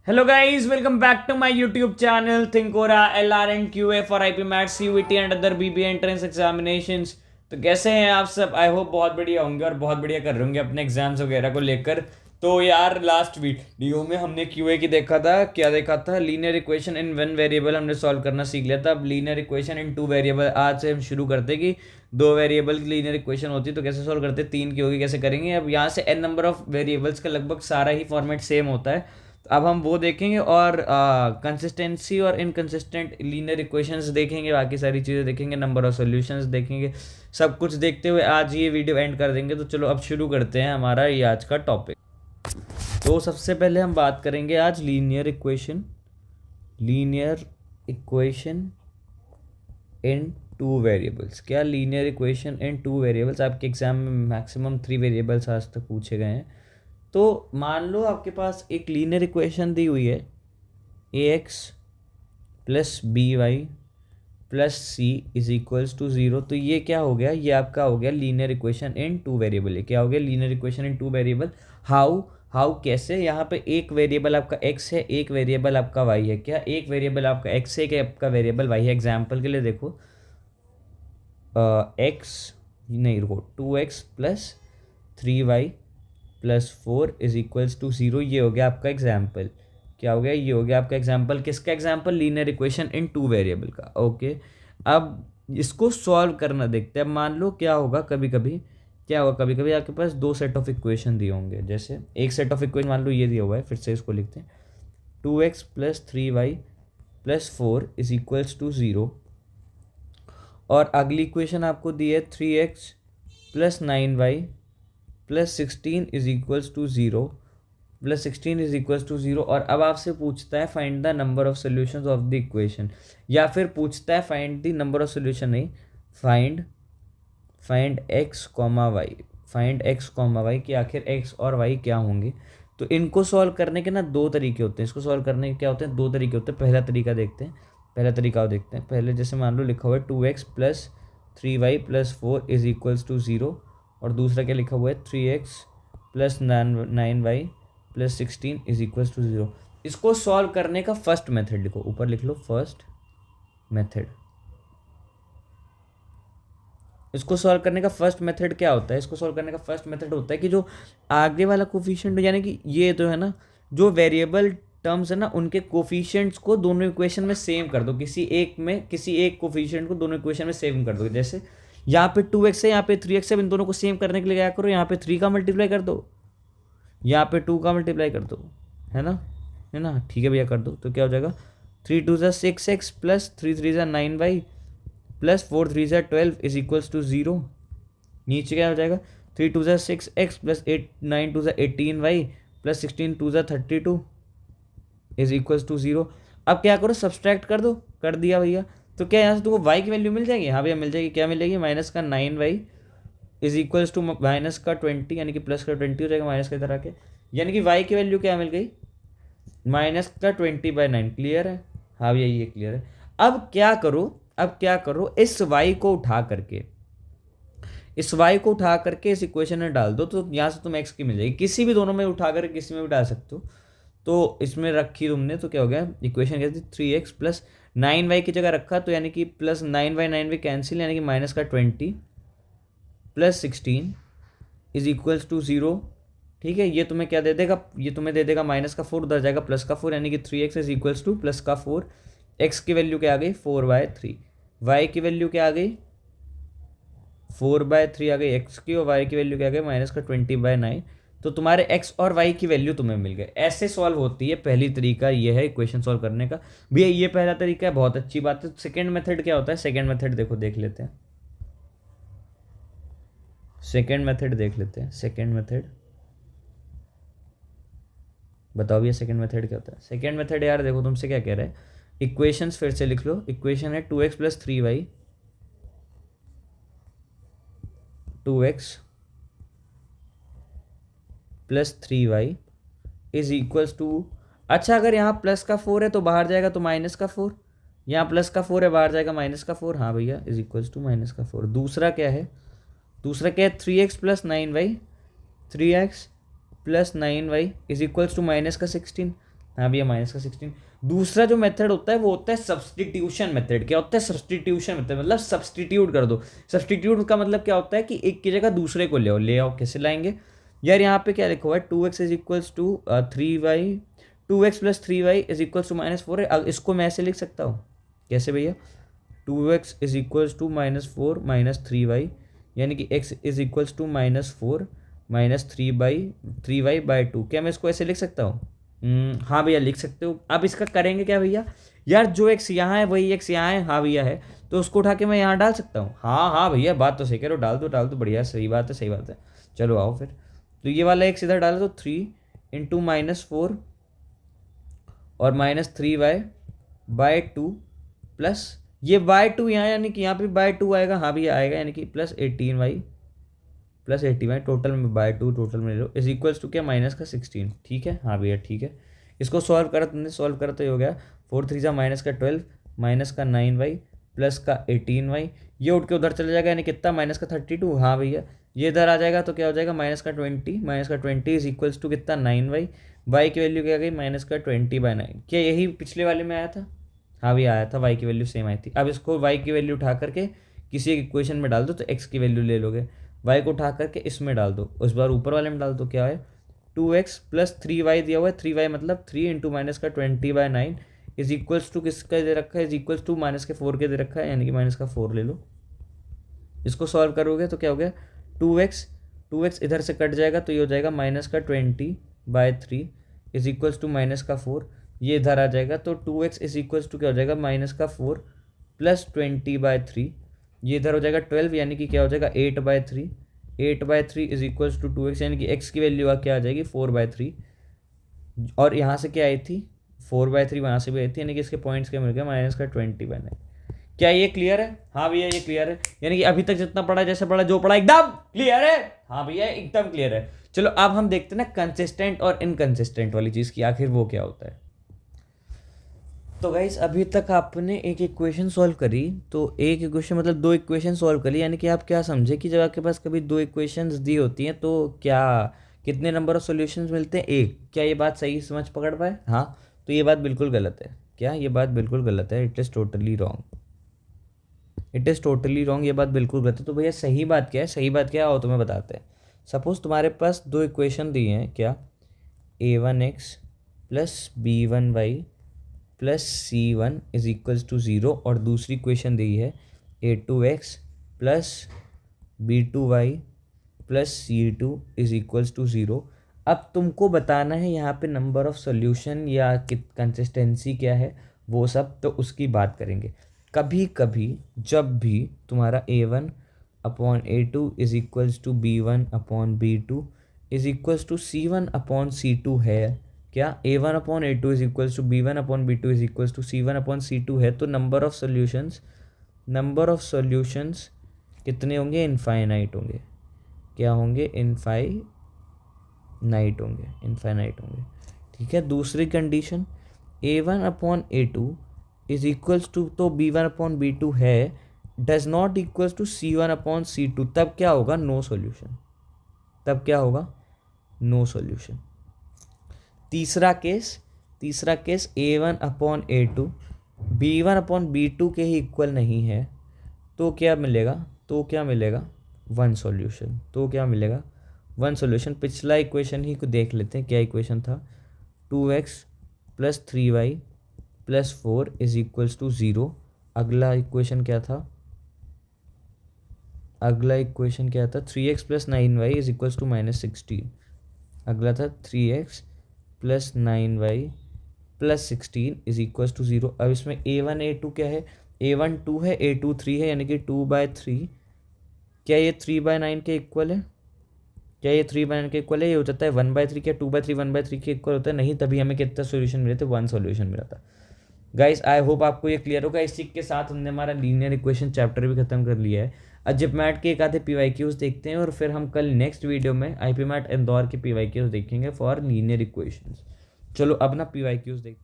Hello guys, welcome back to my YouTube channel Thinkora LRN QA for IP Maths CUET and other BBA entrance examinations। तो कैसे हैं आप सब? I hope बहुत बढ़िया होंगे और बहुत बढ़िया कर रहे होंगे अपने एग्जाम्स वगैरह को लेकर। तो यार लास्ट वीडियो में हमने क्यूए की देखा था, क्या देखा था, linear equation in one variable हमने सॉल्व करना सीख लिया था। अब linear equation in two variable आज से हम शुरू करते कि दो वेरिएबल की लीनियर इक्वेशन होती तो कैसे सॉल्व करते, तीन की होगी कैसे करेंगे। अब यहाँ से एन नंबर ऑफ वेरिएबल्स का लगभग सारा ही फॉर्मेट सेम होता है। तो अब हम वो देखेंगे और कंसिस्टेंसी और इनकंसिस्टेंट लीनियर इक्वेशंस देखेंगे, बाकी सारी चीज़ें देखेंगे, नंबर ऑफ सॉल्यूशंस देखेंगे। सब कुछ देखते हुए आज ये वीडियो एंड कर देंगे। तो चलो अब शुरू करते हैं हमारा ये आज का टॉपिक। तो सबसे पहले हम बात करेंगे आज linear equation in two variables. क्या linear equation in two variables, आपके एग्जाम में मैक्सिमम 3 वेरिएबल्स आज तक पूछे गए हैं। तो मान लो आपके पास एक लीनियर इक्वेशन दी हुई है ax plus B Y plus C is equals to 0। तो ये क्या हो गया, ये आपका हो गया linear equation in two variable. ये क्या हो गया, linear equation in two variable. How कैसे, यहाँ पे एक वेरिएबल आपका x है, एक वेरिएबल आपका y है। क्या एक वेरिएबल आपका x है, एक आपका वेरिएबल y है। एग्जाम्पल के लिए देखो x नहीं रुको 2x plus 3y plus 4 is equals to 0। ये हो गया आपका एग्जाम्पल। क्या हो गया, ये हो गया आपका एग्जाम्पल। किसका example, linear equation in two variable का। ओके, अब इसको सॉल्व करना देखते हैं। अब मान लो क्या होगा, कभी कभी क्या होगा, कभी कभी आपके पास दो सेट ऑफ इक्वेशन दिए होंगे। जैसे एक सेट ऑफ इक्वेशन मान लो ये दिया हुआ है, फिर से इसको लिखते हैं 2x plus 3y plus 4 is equals to 0। और अगली इक्वेशन आपको दी है 3x plus 9y plus 16 is equals to 0, plus 16 is equals to 0। और अब आपसे पूछता है find the number of solutions of the equation, या फिर पूछता है find the number of solution, नहीं find x comma y, find x comma y कि आखिर एक्स और वाई क्या होंगे। तो इनको सॉल्व करने के ना दो तरीके होते हैं। इसको सॉल्व करने के क्या होते हैं, दो तरीके होते हैं। पहला तरीका देखते हैं, पहले जैसे मान लो लिखा हुआ है 2x plus 3y plus 4 is equals to 0, और दूसरा क्या लिखा हुआ है 3x plus 9y plus 16 is equals to 0। इसको सॉल्व करने का फर्स्ट मेथड लिखो, ऊपर लिख लो फर्स्ट मेथड। इसको सॉल्व करने का फर्स्ट मेथड क्या होता है, इसको सॉल्व करने का फर्स्ट मेथड होता है कि जो आगे वाला कोफिशिएंट, यानी कि ये तो है ना, जो वेरिएबल टर्म्स है ना, उनके कोफिशिएंट्स को दोनों इक्वेशन में सेम कर दो। किसी एक कोफिशिएंट को दोनों इक्वेशन में सेम कर दो। जैसे यहाँ पे 2x है, यहाँ पे 3x है। इन दोनों को सेम करने के लिए क्या करो, यहाँ पे 3 का मल्टीप्लाई कर दो, यहाँ पे 2 का मल्टीप्लाई कर दो, है ना, ठीक है भैया, कर दो। तो क्या हो जाएगा 3 2 ज़ा 6x प्लस 3 3 ज़ा 9y प्लस 4 3 ज़ा 12 इज इक्वल्स टू 0। नीचे क्या हो जाएगा 3 2 ज़ा 6x प्लस 9 2 ज़ा 18y प्लस 16 2 ज़ा 32 इज इक्वल्स टू 0। अब क्या करो, सब्सट्रैक्ट कर दो, कर दिया भैया। तो क्या यहाँ से तुमको y की वैल्यू मिल जाएगी, हाँ भैया मिल जाएगी। क्या मिलेगी, माइनस का 9y is equals to minus का 20, यानी कि प्लस का 20 हो जाएगा माइनस की तरह के। यानी कि y की वैल्यू क्या मिल गई, माइनस का 20/9। क्लियर है, हाँ भैया ये क्लियर है। अब क्या करो, इस y को उठा करके इस इक्वेशन में डाल दो। तो यहाँ से तुम x की मिल जाएगी, किसी भी दोनों में उठा कर किसी में भी डाल सकते हो। तो इसमें रखी तुमने, तो क्या हो गया, इक्वेशन क्या थी 3x प्लस 9y की जगह रखा, तो यानी कि प्लस 9y कैंसिल, यानी कि माइनस का 20 प्लस 16 इज इक्वल्स टू 0। ठीक है, ये तुम्हें क्या दे देगा, ये तुम्हें दे देगा माइनस का 4, उधर जाएगा प्लस का 4, यानी कि 3x is equals two plus का 4। x की वैल्यू क्या आ गई 4/3, y की वैल्यू क्या आ गई 4/3 आ गई x की, और y की वैल्यू क्या आ गई माइनस का 20/9। तो तुम्हारे x और y की वैल्यू तुम्हें मिल गए। ऐसे सॉल्व होती है। पहली तरीका ये है इक्वेशन सॉल्व करने का। भैया ये पहला तरीका है, बहुत अच्छी बात है। सेकंड मेथड क्या होता है, सेकंड मेथड देखो, देख लेते हैं। सेकंड मेथड बताओ भैया सेकंड मेथड क्या होता है। सेकंड मेथड यार देखो तुमसे क्या कह रहा है, इक्वेशंस फिर से लिख लो। इक्वेशन है 2x plus 3y 2x plus 3y is equals to, अच्छा अगर यहाँ प्लस का 4 है तो बाहर जाएगा तो माइनस का 4, यहाँ प्लस का 4 है बाहर जाएगा माइनस का 4, हाँ भैया इज इक्वल्स टू माइनस का 4। दूसरा क्या है 3x plus 9y, 3x plus 9y is equals to minus का 16। हाँ भैया माइनस का 16। दूसरा जो मेथड होता है वो होता है सब्सटीट्यूशन मेथड। क्या होता है सब्सटीट्यूशन मेथड? मतलब सब्सटीट्यूट कर दो। सब्सटीट्यूट का मतलब क्या होता है कि एक की जगह दूसरे को ले आओ। कैसे लाएंगे यार? यहाँ पे क्या लिखा हुआ है, 2x is equals to 3y, 2x plus 3y is equals to -4 है। अब इसको मैं ऐसे लिख सकता हूँ। कैसे भैया? 2x is equals to -4 minus 3y, यानी कि x is equals to -4 minus 3y/2। क्या मैं इसको ऐसे लिख सकता हूँ? हाँ भैया लिख सकते हो। अब इसका करेंगे क्या भैया? यार जो x यहाँ है वही x यहाँ है। हाँ भैया है, तो उसको उठा के मैं यहाँ डाल सकता हूँ। हाँ हाँ भैया बात तो सही कह रहे हो, डाल दो बढ़िया, सही बात है सही बात है। चलो आओ फिर। तो ये वाला x इधर डालो तो 3 × -4 और -3y/2 प्लस ये y2 यहाँ, यानी कि यहाँ पे y2 आएगा। हाँ भैया आएगा, यानी कि +18y टोटल में /2 टोटल में ले लो इज इक्वल्स टू क्या माइनस का 16। ठीक है हाँ भैया ठीक है। इसको सॉल्व करा तुमने, सॉल्व करा तो ये हो गया 4 3 माइनस का 12 माइनस का 9y प्लस का 18y। ये उठ के उधर चला जाएगा, यानी कितना माइनस का 32। हाँ भैया ये इधर आ जाएगा तो क्या हो जाएगा -20 इज इक्वल्स टू कितना 9y। y की वैल्यू क्या आ गई -20/9। क्या यही पिछले वाले में आया था? हाँ भैया आया था, y की वैल्यू सेम आई थी। अब इसको y की वैल्यू उठा करके किसी एक इक्वेशन में डाल दो तो x की वैल्यू ले लोगे। y को उठा करके इसमें डाल दो, उस बार ऊपर वाले में डाल दो। क्या है 2x प्लस 3y दिया हुआ है। 3y मतलब 3 × -20/9 इज इक्वल्स टू किसका दे रखा है? इज इक्वल्स टू -4 के दे रखा है, यानी कि -4 ले लो। इसको सॉल्व करोगे तो क्या हो गया 2x इधर से कट जाएगा तो ये हो जाएगा -20/3 इज इक्वल्स टू -4। ये इधर आ जाएगा तो 2x इज इक्वल्स टू क्या हो जाएगा -4 प्लस 20/3। ये इधर हो जाएगा 12, यानी कि क्या हो जाएगा 8/3। 8/3 इज इक्वल्स टू 2x, यानी कि x की वैल्यू क्या आ जाएगी 4/3। और यहाँ से क्या आई थी 4/3, वहाँ से भी आई थी, यानी कि इसके पॉइंट्स क्या मिल गया -20/9। क्या ये क्लियर है? हाँ भैया ये क्लियर है, यानी कि अभी तक जितना पढ़ा, जैसे पढ़ा, जो पढ़ा एकदम क्लियर है। हाँ भैया एकदम क्लियर है। चलो अब हम देखते हैं ना कंसिस्टेंट और इनकंसिस्टेंट वाली चीज़ की, आखिर वो क्या होता है। तो गाइस अभी तक आपने एक इक्वेशन सॉल्व करी, तो एक इक्वेशन मतलब 2 इक्वेशन सॉल्व करी, यानी कि आप क्या समझे कि जब आपके पास कभी 2 इक्वेशंस दी होती हैं तो क्या कितने नंबर ऑफ सॉल्यूशंस मिलते हैं? एक। क्या ये बात सही समझ पकड़ पाए? हाँ। तो ये बात बिल्कुल गलत है। क्या ये बात बिल्कुल गलत है? It is totally wrong. It is totally wrong, ये बात बिल्कुल गलत है। तो भैया सही बात क्या है? सही बात क्या है आओ तुम्हें बताते हैं। सपोज तुम्हारे पास 2 इक्वेशन दी हैं, क्या a1x plus b1y plus c1 is equals to 0, और दूसरी इक्वेशन दी है a2x plus b2y plus c2 is equals to 0। अब तुमको बताना है यहाँ पे नंबर ऑफ सॉल्यूशन या कंसिस्टेंसी क्या है, वो सब तो उसकी बात करेंगे। कभी कभी जब भी तुम्हारा a1/a2 is equals to b1/b2 is equals to c1/c2 है, क्या a1/a2 is equals to b1/b2 is equals to c1/c2 है, तो नंबर ऑफ सॉल्यूशंस कितने होंगे? इनफाइनाइट होंगे। क्या होंगे? इनफाइनाइट होंगे। ठीक है। दूसरी condition a1/a2 is equals to, तो b1/b2 है, does not equals to c1/c2, तब क्या होगा? No solution. तब क्या होगा? No solution. तीसरा केस a1/a2 b1/b2 के ही इक्वल नहीं है, तो क्या मिलेगा? One solution. One solution. पिछला इक्वेशन ही को देख लेते हैं, क्या इक्वेशन था 2x plus 3y plus 4 is equals to 0। अगला इक्वेशन क्या था 3x plus 9y is equals to -16। अगला था 3x plus 9y plus 16 is equals to 0। अब इसमें a1/a2 क्या है? a1 2 है, a2 3 है, यानी कि 2/3। क्या ये 3/9 के इक्वल है? ये हो जाता है 1/3। क्या 2/3 1/3 के इक्वल होता है? नहीं, तभी हमें कितना सोल्यूशन मिले थे? वन सोल्यूशन मिला था। गाइस आई होप आपको ये क्लियर होगा। इसी के साथ हमने हमारा लीनियर इक्वेशन चैप्टर भी खत्म कर लिया है। अजिप मैट के एक आधे PYQs देखते हैं, और फिर हम कल नेक्स्ट वीडियो में IP मैट इंदौर के PYQs देखेंगे फॉर लीनियर इक्वेशंस। चलो अब ना PYQs देख,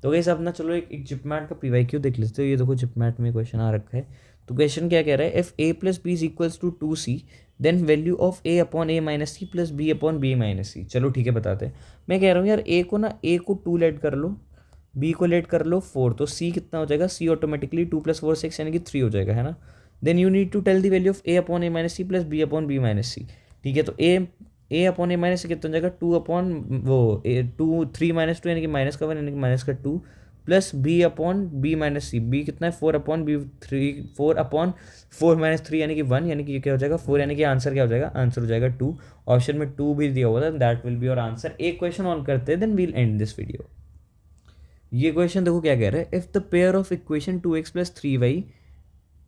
तो गाइस अब ना चलो एक जिप मैट का PYQ देख लेते हो। ये देखो जिप मैट में क्वेश्चन आ रखा है, तो क्वेश्चन क्या कह रहा है, if a plus b is equals to 2c then value of a upon a minus c plus b upon b minus c. चलो ठीक है बताते हैं। मैं कह रहा हूँ यार ए को 2 लेट कर लो, बी को लेट कर लो 4, तो सी कितना हो जाएगा, सी ऑटोमेटिकली 2 + 4 6 यानी कि 3 हो जाएगा, है ना। Then you need to tell the value of a upon a minus c plus b upon b minus c. ठीक है, तो ए अपॉन ए माइनस सी कितना हो जाएगा, 2 अपॉन वो ए 2 3 - 2 यानी कि माइनस का 1 यानी कि माइनस का 2 plus b upon b minus c, b कितना है 4 अपॉन बी 3, 4 अपॉन 4 - 3 यानी कि 1, यानी कि ये क्या हो जाएगा 4, यानी कि आंसर क्या हो जाएगा, आंसर हो जाएगा 2। ऑप्शन में 2 भी दिया हुआ था, that will be your answer. एक क्वेश्चन ऑन करते हैं then we'll end this video. ये क्वेश्चन देखो क्या कह रहा है, if the pair of equation 2x + 3y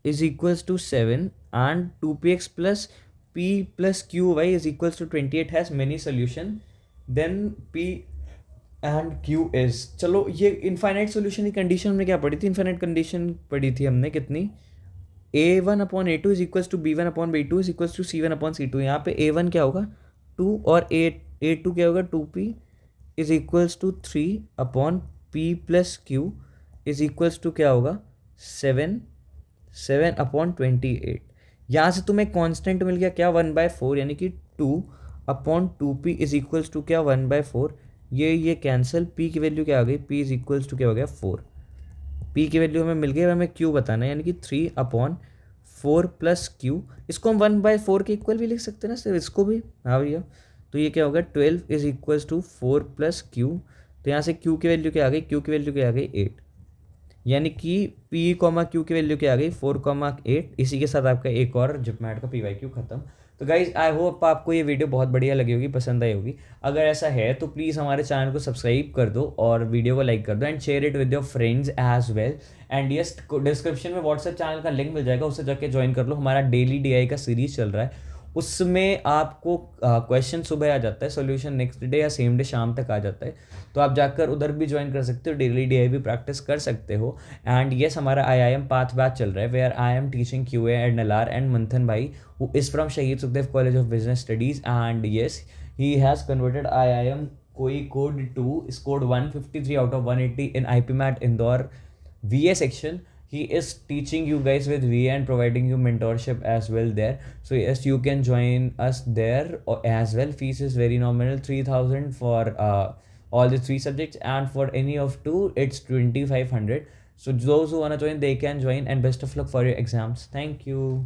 is equals to 7 and 2px + p + qy is equals to 28 has many solution then p and q is. चलो ये infinite solution की condition में क्या पढ़ी थी, इनफाइनाइट कंडीशन पढ़ी थी हमने कितनी, a1/a2 is equals to b1/b2 is equals to c1/c2। यहाँ पे a1 क्या होगा 2 और a2 क्या होगा 2p is equals to 3/p + q is equals to क्या होगा 7/28। यहाँ से तुम्हें कांस्टेंट मिल गया क्या 1/4, यानी कि 2/2p इज इक्वल्स टू क्या 1/4। ये कैंसिल, p की वैल्यू क्या आ गई, p इज इक्वल्स टू क्या हो गया 4। p की वैल्यू हमें मिल गई, हमें q बताना है, यानी कि 3/4 + q। इसको हम 1/4 के इक्वल भी लिख सकते हैं ना, सिर्फ इसको भी, हाँ भैया। तो ये क्या होगा 12 इज इक्वल्स टू 4 + q। तो यहाँ से q की वैल्यू क्या आ गई, q की वैल्यू क्या आ गई 8, यानी कि p, q की वैल्यू क्या आ गई 4,8। इसी के साथ आपका एक और जिपमैट का PYQ खत्म। तो गाइज आई होप आपको ये वीडियो बहुत बढ़िया लगी होगी, पसंद आई होगी। अगर ऐसा है तो प्लीज़ हमारे चैनल को सब्सक्राइब कर दो और वीडियो को लाइक कर दो and share it with your friends as well. And yes, description में व्हाट्सएप चैनल का लिंक मिल जाएगा, उससे जाके ज्वाइन कर लो। हमारा डेली DI का सीरीज चल रहा है, उसमें आपको क्वेश्चन सुबह आ जाता है, सॉल्यूशन नेक्स्ट डे या सेम डे शाम तक आ जाता है। तो आप जाकर उधर भी ज्वाइन कर सकते हो, डेली DI भी प्रैक्टिस कर सकते हो। एंड येस, हमारा IIM पाथ बैच चल रहा है, where I am teaching QA and LR and Manthan भाई who is from Shahid Sukhdev College of Business Studies, and yes, he has converted IIM KOI code 2, scored 153 out of 180 in IPMAT Indore VA section. He is teaching you guys with VA and providing you mentorship as well there. So yes, you can join us there as well. Fees is very nominal, 3,000 for all the 3 subjects, and for any of 2 it's 2,500. So those who wanna join, they can join, and best of luck for your exams. Thank you.